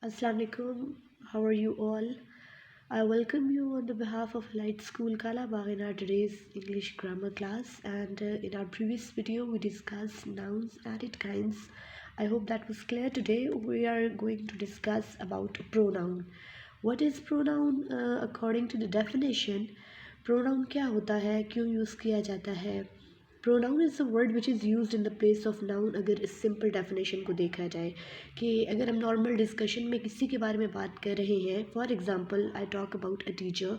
Assalamu alaikum. How are you all? I welcome you on the behalf of Light School Kalabagh in our today's English grammar class. And in our previous video, we discussed nouns and its kinds. I hope that was clear. Today, we are going to discuss about pronoun. What is pronoun? According to the definition, pronoun क्या होता है, क्यों use किया जाता है? Pronoun is a word which is used in the place of noun. अगर इस simple definition को देखा जाए कि अगर हम नॉर्मल डिस्कशन में किसी के बारे में बात कर रहे हैं, for example I talk about a teacher,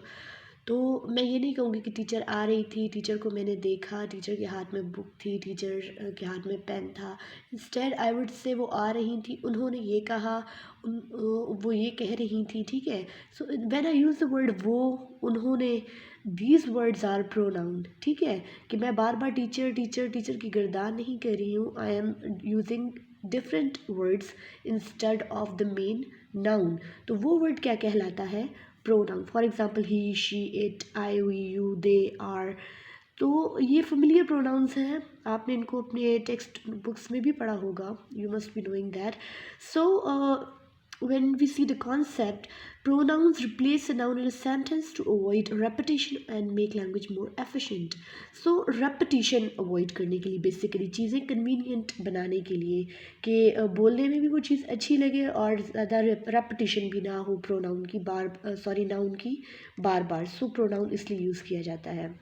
तो मैं ये नहीं कहूँगी कि टीचर आ रही थी, टीचर को मैंने देखा, टीचर के हाथ में बुक थी, टीचर के हाथ में पेन था। इंस्टेड आई वुड से वो आ रही थी, उन्होंने ये कहा, वो ये कह रही थी, ठीक है। So when I use the word वो, उन्होंने, दीज वर्ड्स आर प्रोनाउन, ठीक है। कि मैं बार बार टीचर टीचर टीचर की गर्दान नहीं कर रही हूँ, I am using different words instead of the main noun. तो वो वर्ड क्या कहलाता है? Pronoun. For example he, she, it, I, we, you, they, are. तो ये फेमिलियर प्रोनाउंस हैं, आपने इनको अपने टेक्स्ट बुक्स में भी पढ़ा होगा, you must be knowing that. So when we see the concept, pronouns replace a noun in a sentence to avoid repetition and make language more efficient. So repetition avoid करने के लिए, basically चीज़ें convenient बनाने के लिए, कि बोलने में भी वो चीज़ अच्छी लगे और ज़्यादा रेपिटिशन भी ना हो प्रोनाउन की, नाउन की बार बार। सो प्रोनाउन इसलिए यूज़ किया जाता है।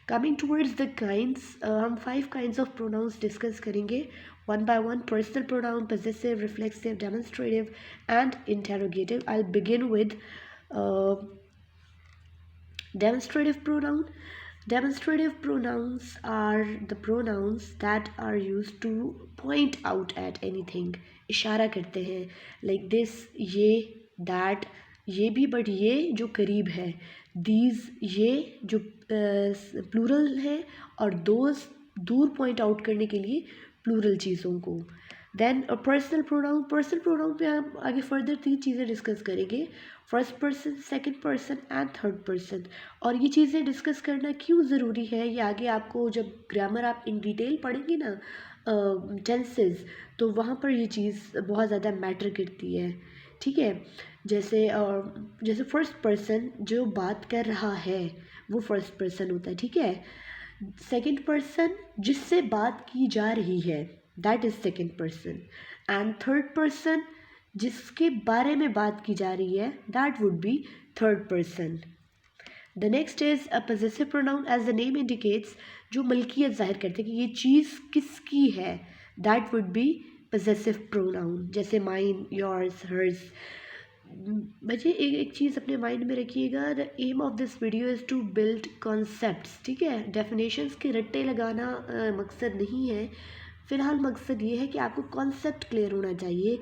कमिंग टूवर्ड्स द काइंड्स, हम 5 काइंड्स ऑफ प्रोनाउंस डिस्कस करेंगे one by one. Personal pronoun, possessive, reflexive, demonstrative, and interrogative. I'll begin with uh, demonstrative pronoun. Demonstrative pronouns are the pronouns that are used to point out at anything. इशारा करते हैं, like this, ये, that, ये भी, but ये जो करीब है, these, ये जो प्लूरल है, और those दूर पॉइंट आउट करने के लिए प्लूरल चीज़ों को। Then personal pronoun, personal pronoun पे हम आगे फर्दर 3 चीज़ें डिस्कस करेंगे, first person, second person and third person. और ये चीज़ें डिस्कस करना क्यों ज़रूरी है, ये आगे आपको जब ग्रामर आप इन डिटेल पढ़ेंगे ना, टेंसेस, तो वहाँ पर ये चीज़ बहुत ज़्यादा मैटर करती है, ठीक है। जैसे फर्स्ट पर्सन जो बात कर रहा है वो फर्स्ट पर्सन होता है, ठीक है। सेकंड पर्सन जिससे बात की जा रही है, that is second person. And third person जिसके बारे में बात की जा रही है, that would be third person. The next is a possessive pronoun, as the name indicates, जो मलकियत जाहिर करते हैं कि ये चीज़ किसकी है, that would be possessive pronoun. जैसे माइन, योर्स, हर्स। बच्चे एक चीज़ अपने माइंड में रखिएगा, the aim of this video is to build concepts, ठीक है। डेफिनेशंस के रट्टे लगाना मकसद नहीं है, फ़िलहाल मकसद ये है कि आपको कॉन्सेप्ट क्लियर होना चाहिए।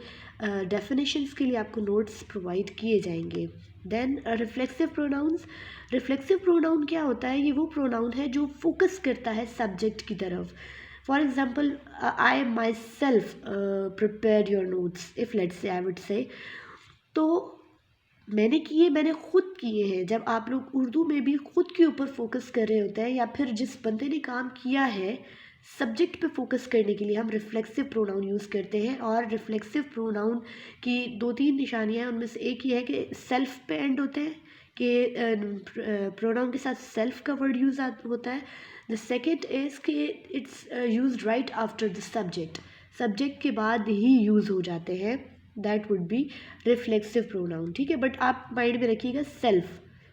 डेफिनेशंस के लिए आपको नोट्स प्रोवाइड किए जाएंगे। Then reflexive pronouns, reflexive pronoun क्या होता है? ये वो प्रोनाउन है जो फोकस करता है सब्जेक्ट की तरफ। For example, I my self prepare your notes, if let's say I would say, तो मैंने किए, मैंने खुद किए हैं। जब आप लोग उर्दू में भी खुद के ऊपर फोकस कर रहे होते हैं, या फिर जिस बंदे ने काम किया है, सब्जेक्ट पे फोकस करने के लिए हम रिफ्लेक्सिव प्रोनाउन यूज़ करते हैं। और रिफ्लेक्सिव प्रोनाउन की 2-3 निशानियाँ हैं, उनमें से एक ही है कि सेल्फ पे एंड होते हैं, कि प्रोनाउन के साथ सेल्फ का वर्ड यूज़ होता है। द सेकेंड इज़ कि it's use right after the subject, subject के बाद ही यूज़ हो जाते हैं, that would be reflexive pronoun, ठीक है। बट आप माइंड में रखिएगा सेल्फ,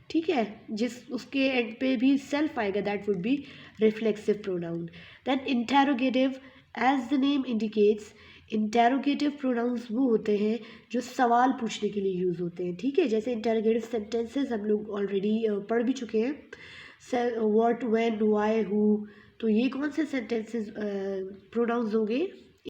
ठीक है, जिस उसके एंड पे भी सेल्फ आएगा, that would be reflexive pronoun. Then interrogative, as the name indicates, interrogative pronouns वो होते हैं जो सवाल पूछने के लिए यूज़ होते हैं, ठीक है। जैसे इंटेरोगेटिव सेंटेंसेस हम लोग ऑलरेडी पढ़ भी चुके हैं, व्हाट, व्हेन, व्हाई, हु। तो ये कौन से सेंटेंसेस प्रोनाउंस होंगे?